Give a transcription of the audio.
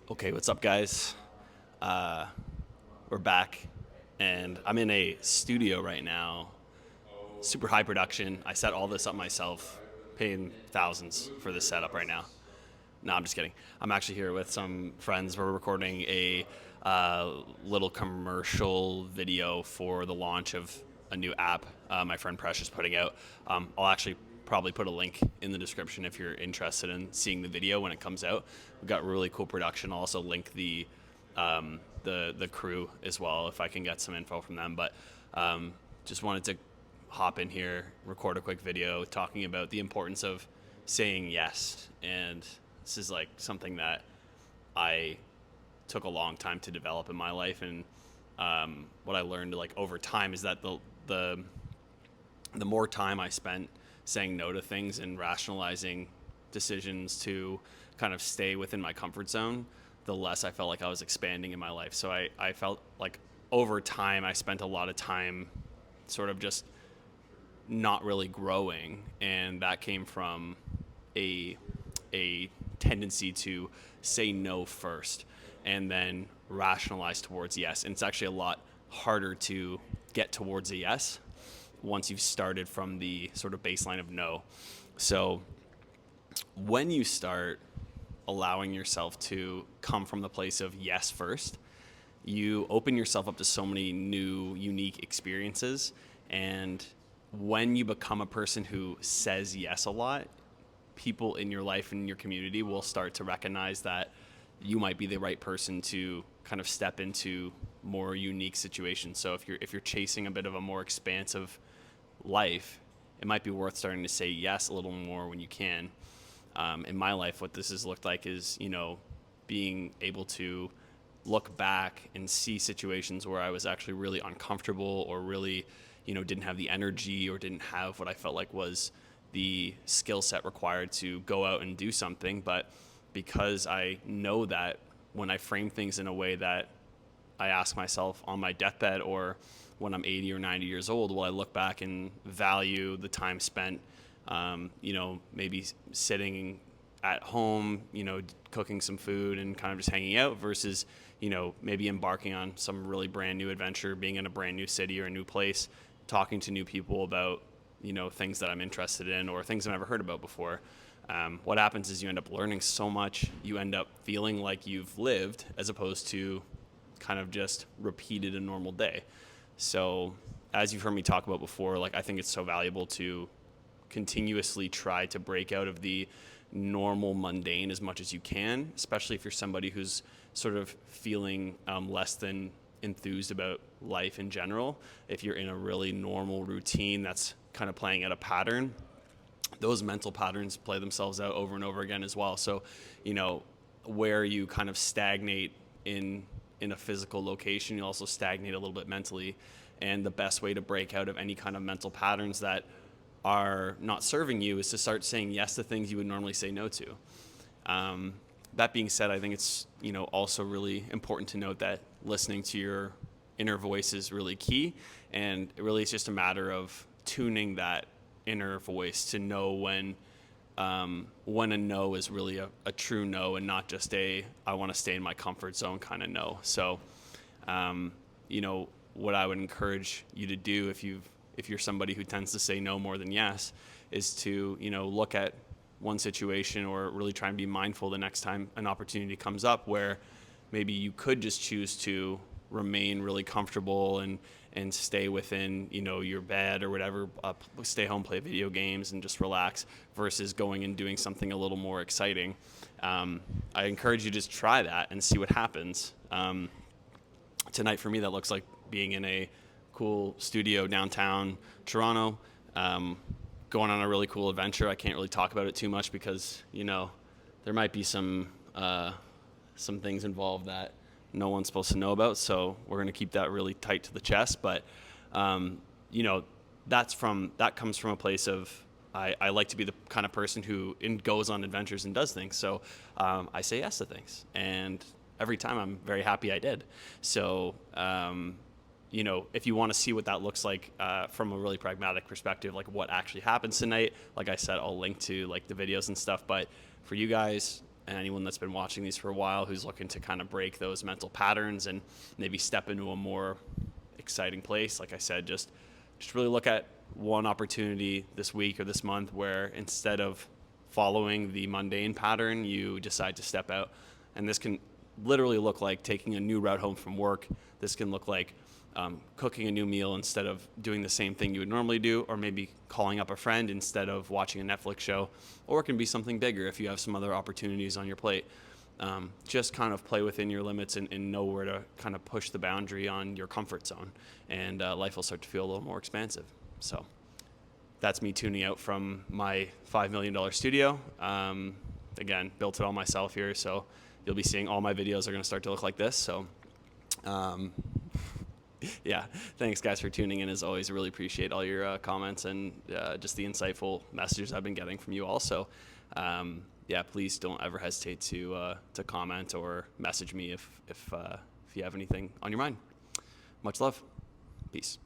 Okay, what's up, guys? Uh, we're back, and I'm in a studio right now. Super high production. I set all this up myself, paying thousands for this setup right now. No, I'm just kidding. I'm actually here with some friends. We're recording a little commercial video for the launch of a new app my friend Presh is putting out. I'll actually probably put a link in the description if you're interested in seeing the video when it comes out. We've got really cool production. I'll also link the crew as well if I can get some info from them. But just wanted to hop in here, record a quick video talking about the importance of saying yes. And this is like something that I took a long time to develop in my life. And what I learned like over time is that the the more time I spent saying no to things and rationalizing decisions to kind of stay within my comfort zone, the less I felt like I was expanding in my life. So I felt like over time I spent a lot of time sort of just not really growing, and that came from a a tendency to say no first and then rationalize towards yes. And it's actually a lot harder to get towards a yes once you've started from the sort of baseline of no. So when you start allowing yourself to come from the place of yes first, you open yourself up to so many new, unique experiences. And when you become a person who says yes a lot, people in your life and in your community will start to recognize that you might be the right person to kind of step into more unique situations. So if you're chasing a bit of a more expansive life, it might be worth starting to say yes a little more when you can. In my life, what this has looked like is, being able to look back and see situations where I was actually really uncomfortable or really, didn't have the energy or didn't have what I felt like was the skill set required to go out and do something. But because I know that when I frame things in a way that I ask myself on my deathbed or when I'm 80 or 90 years old, will I look back and value the time spent, maybe sitting at home, cooking some food and kind of just hanging out versus, maybe embarking on some really brand new adventure, being in a brand new city or a new place, talking to new people about, things that I'm interested in or things I've never heard about before. What happens is you end up learning so much, you end up feeling like you've lived as opposed to kind of just repeated a normal day. So as you've heard me talk about before, like I think it's so valuable to continuously try to break out of the normal mundane as much as you can, especially if you're somebody who's sort of feeling less than enthused about life in general. If you're in a really normal routine that's kind of playing out a pattern, those mental patterns play themselves out over and over again as well. So, where you kind of stagnate in a physical location, you also stagnate a little bit mentally. And the best way to break out of any kind of mental patterns that are not serving you is to start saying yes to things you would normally say no to. That being said, I think it's also really important to note that listening to your inner voice is really key, and it really is just a matter of tuning that inner voice to know when a no is really a true no and not just a I want to stay in my comfort zone kind of no. So, what I would encourage you to do if you're somebody who tends to say no more than yes, is to look at one situation or really try and be mindful the next time an opportunity comes up where maybe you could just choose to remain really comfortable and stay within your bed or whatever, stay home, play video games and just relax versus going and doing something a little more exciting. I encourage you to just try that and see what happens. Tonight for me that looks like being in a cool studio downtown Toronto, going on a really cool adventure. I can't really talk about it too much because there might be some things involved that no one's supposed to know about, so we're going to keep that really tight to the chest. But that comes from a place of I like to be the kind of person who goes on adventures and does things. So I say yes to things, and every time I'm very happy I did. So if you want to see what that looks like from a really pragmatic perspective, like what actually happens tonight, like I said, I'll link to like the videos and stuff. But for you guys, and anyone that's been watching these for a while who's looking to kind of break those mental patterns and maybe step into a more exciting place. Like I said, just really look at one opportunity this week or this month where instead of following the mundane pattern, you decide to step out. And this can literally look like taking a new route home from work. This can look like cooking a new meal instead of doing the same thing you would normally do, or maybe calling up a friend instead of watching a Netflix show, or it can be something bigger if you have some other opportunities on your plate. Just kind of play within your limits and know where to kind of push the boundary on your comfort zone, and life will start to feel a little more expansive. So that's me tuning out from my $5 million studio. Again, built it all myself here, so you'll be seeing all my videos are going to start to look like this. So yeah, thanks guys for tuning in. As always, I really appreciate all your comments and just the insightful messages I've been getting from you all. So yeah, please don't ever hesitate to comment or message me if you have anything on your mind. Much love. Peace.